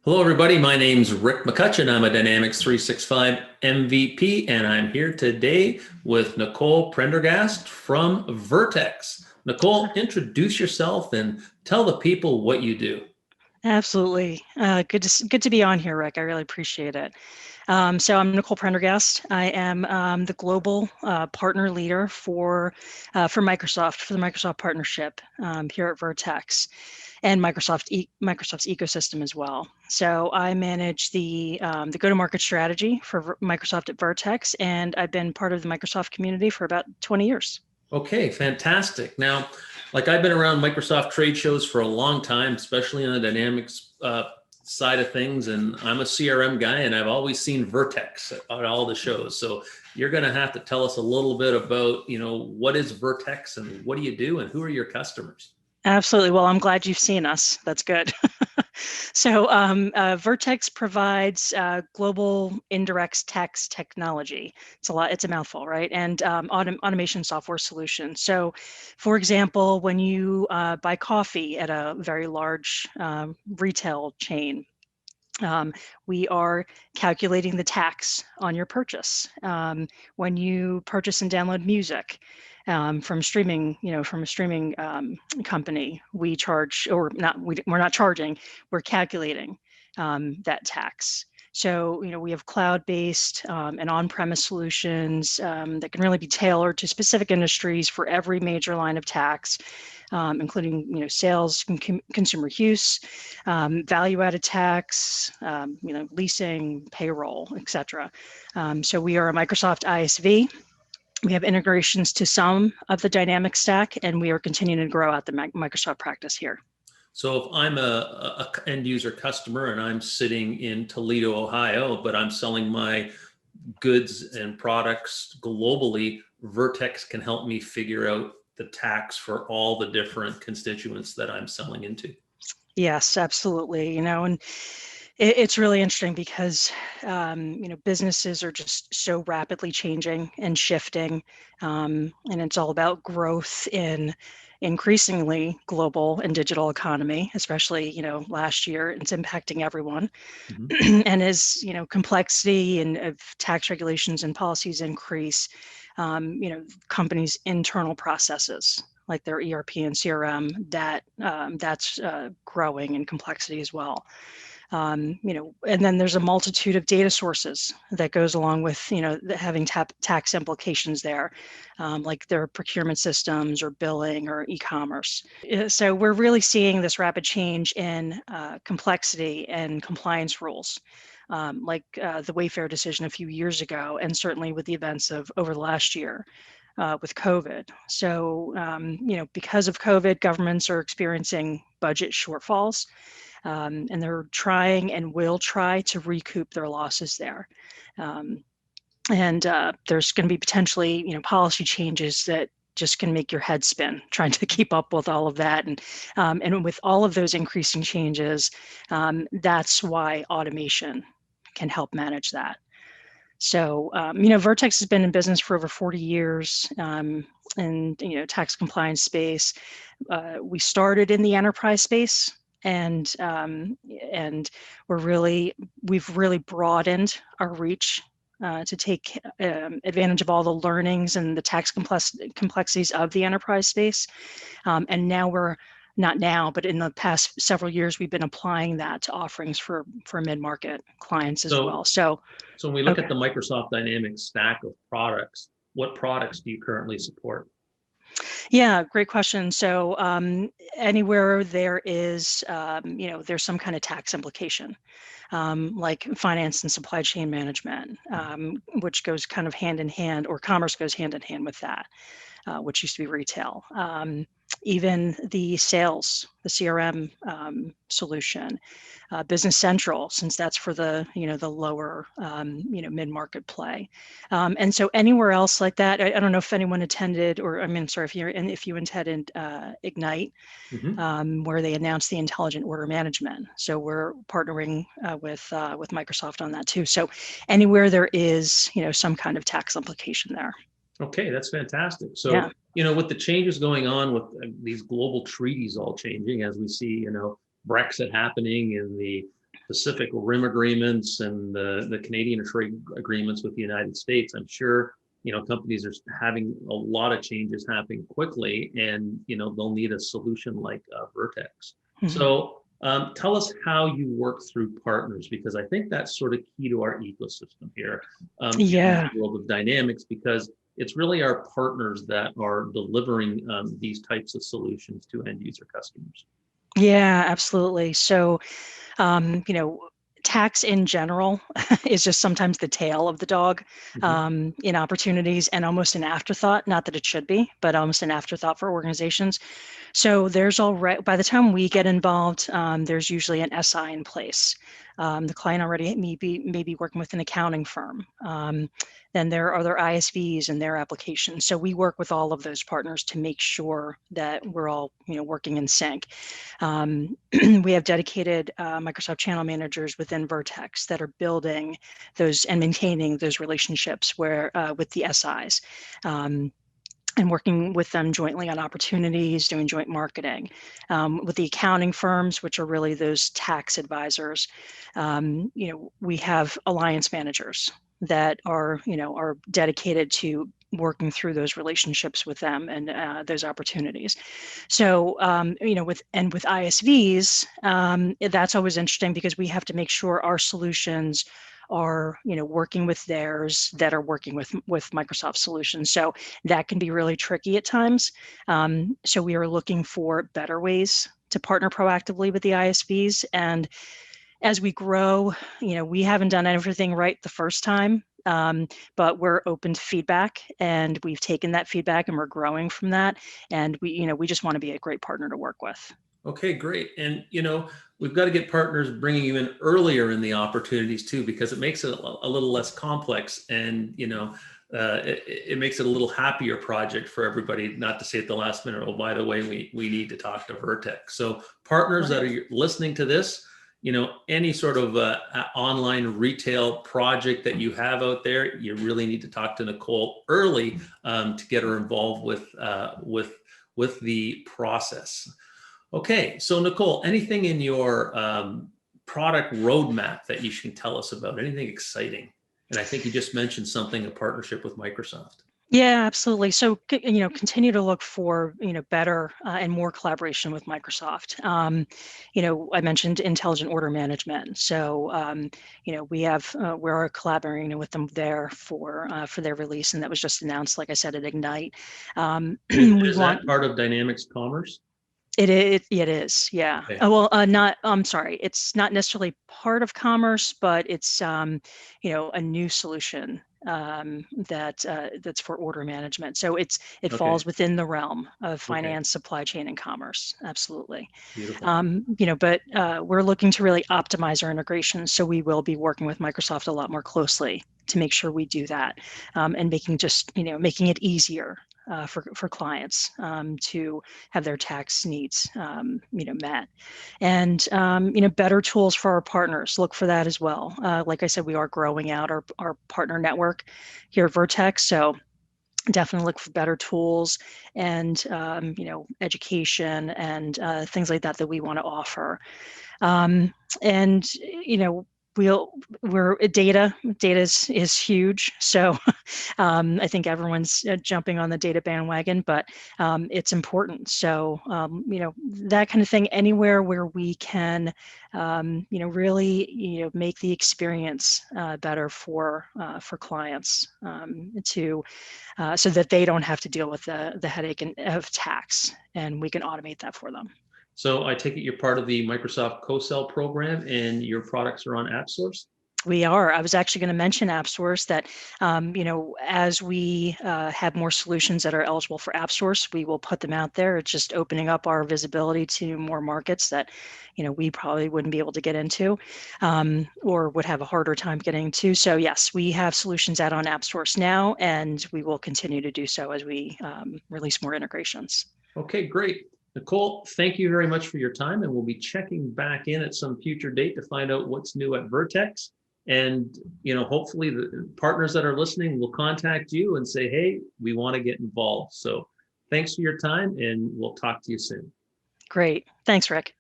Hello, everybody. My name's Rick McCutcheon. I'm a Dynamics 365 MVP, and I'm here today with Nichole Prendergast from Vertex. Nichole, introduce yourself and tell the people what you do. Absolutely. Good to be on here, Rick. I really appreciate it. So I'm Nichole Prendergast. I am the global partner leader for Microsoft for the Microsoft partnership here at Vertex and Microsoft's ecosystem as well. So I manage the go-to-market strategy for Microsoft at Vertex, and I've been part of the Microsoft community for about 20 years. Okay, fantastic. Now, like I've been around Microsoft trade shows for a long time, especially on the Dynamics side of things, and I'm a CRM guy, and I've always seen Vertex at all the shows. So you're going to have to tell us a little bit about, what is Vertex and what do you do and who are your customers? Absolutely. Well, I'm glad you've seen us. That's good. So Vertex provides global indirect tax technology. It's a mouthful, right? And automation software solution. So, for example, when you buy coffee at a very large retail chain, um, we are calculating the tax on your purchase. When you purchase and download music from streaming, from a streaming company, we charge, or not, we're not charging, we're calculating that tax. So, we have cloud-based and on-premise solutions that can really be tailored to specific industries for every major line of tax, including, sales, consumer use, value-added tax, leasing, payroll, etc. So we are a Microsoft ISV. We have integrations to some of the dynamic stack, and we are continuing to grow out the Microsoft practice here. So if I'm a end user customer and I'm sitting in Toledo, Ohio, but I'm selling my goods and products globally, Vertex can help me figure out the tax for all the different constituents that I'm selling into. Yes, absolutely. And it's really interesting because businesses are just so rapidly changing and shifting, and it's all about growth in increasingly global and digital economy, especially last year. It's impacting everyone. Mhm. And as complexity and of tax regulations and policies increase, companies' internal processes like their ERP and CRM, that's growing in complexity as well. And then there's a multitude of data sources that goes along with, having tax implications there, like their procurement systems or billing or e-commerce. So we're really seeing this rapid change in complexity and compliance rules. Like the Wayfair decision a few years ago, and certainly with the events of over the last year with COVID. So, because of COVID, governments are experiencing budget shortfalls, and they're trying and will try to recoup their losses there. And there's going to be potentially, policy changes that just can make your head spin trying to keep up with all of that. And with all of those increasing changes, that's why automation can help manage that. So, Vertex has been in business for over 40 years in, tax compliance space. We started in the enterprise space, and we've really broadened our reach to take advantage of all the learnings and the tax complexities of the enterprise space. And now not now, but in the past several years, we've been applying that to offerings for mid-market clients as So, well. So, so when we look okay. at the Microsoft Dynamics stack of products, what products do you currently support? Yeah, great question. So anywhere there is, there's some kind of tax implication, like finance and supply chain management, which goes kind of hand in hand, or commerce goes hand in hand with that, which used to be retail. Even the sales, the CRM solution, Business Central, since that's for the lower, mid-market play. And so anywhere else like that, I don't know if anyone attended, or I mean, sorry, if you attended Ignite, Mhm. where they announced the intelligent order management. So we're partnering with Microsoft on that too. So anywhere there is, some kind of tax implication there. Okay, that's fantastic. Yeah. So, with the changes going on with these global treaties all changing, as we see, Brexit happening and the Pacific Rim agreements and the Canadian trade agreements with the United States, I'm sure, companies are having a lot of changes happening quickly, and, they'll need a solution like Vertex. Mhm. So tell us how you work through partners, because I think that's sort of key to our ecosystem here in Yeah. the world of dynamics, because it's really our partners that are delivering these types of solutions to end user customers. Yeah, absolutely. So, you know, tax in general is just sometimes the tail of the dog in opportunities, and almost an afterthought. Not that it should be, but almost an afterthought for organizations. So there's already, by the time we get involved, there's usually an SI in place. The client already may be working with an accounting firm. Then there are other ISVs and their applications. So we work with all of those partners to make sure that we're all, working in sync. We have dedicated Microsoft channel managers within Vertex that are building those and maintaining those relationships where with the SIs. And working with them jointly on opportunities, doing joint marketing. With the accounting firms, which are really those tax advisors, we have alliance managers that are dedicated to working through those relationships with them and those opportunities. So, with ISVs, that's always interesting because we have to make sure our solutions are, working with theirs that are working with Microsoft solutions. So that can be really tricky at times. So we are looking for better ways to partner proactively with the ISVs. And as we grow, we haven't done everything right the first time, but we're open to feedback, and we've taken that feedback and we're growing from that. And we just want to be a great partner to work with. Okay, great. And, we've got to get partners bringing you in earlier in the opportunities too, because it makes it a little less complex, and, it makes it a little happier project for everybody, not to say at the last minute, oh, by the way, we need to talk to Vertex. So partners that are listening to this, any sort of online retail project that you have out there, you really need to talk to Nichole early to get her involved with the process. Okay, so Nichole, anything in your product roadmap that you can tell us about? Anything exciting? And I think you just mentioned something, a partnership with Microsoft. Yeah, absolutely. So, continue to look for, better and more collaboration with Microsoft. I mentioned intelligent order management. So, we're collaborating with them there for their release, and that was just announced, like I said, at Ignite. Is that part of Dynamics Commerce? It is, yeah. Okay. I'm sorry. It's not necessarily part of commerce, but it's, a new solution that's for order management. So it falls within the realm of finance, supply chain, and commerce. Absolutely. Beautiful. But we're looking to really optimize our integration. So we will be working with Microsoft a lot more closely to make sure we do that, and making it easier for clients to have their tax needs met, and better tools for our partners. Look for that as well. Like I said, we are growing out our partner network here at Vertex, so definitely look for better tools and education and things like that we want to offer. And we're data is huge. So I think everyone's jumping on the data bandwagon, but it's important. So that kind of thing, anywhere where we can really make the experience better for clients, so that they don't have to deal with the headache of tax, and we can automate that for them. So I take it you're part of the Microsoft co-sell program, and your products are on AppSource? We are. I was actually going to mention AppSource, that, as we have more solutions that are eligible for AppSource, we will put them out there. It's just opening up our visibility to more markets that, we probably wouldn't be able to get into, or would have a harder time getting to. So yes, we have solutions out on AppSource now, and we will continue to do so as we release more integrations. Okay, great. Nichole, thank you very much for your time, and we'll be checking back in at some future date to find out what's new at Vertex. And hopefully the partners that are listening will contact you and say, hey, we want to get involved. So thanks for your time, and we'll talk to you soon. Great. Thanks, Rick.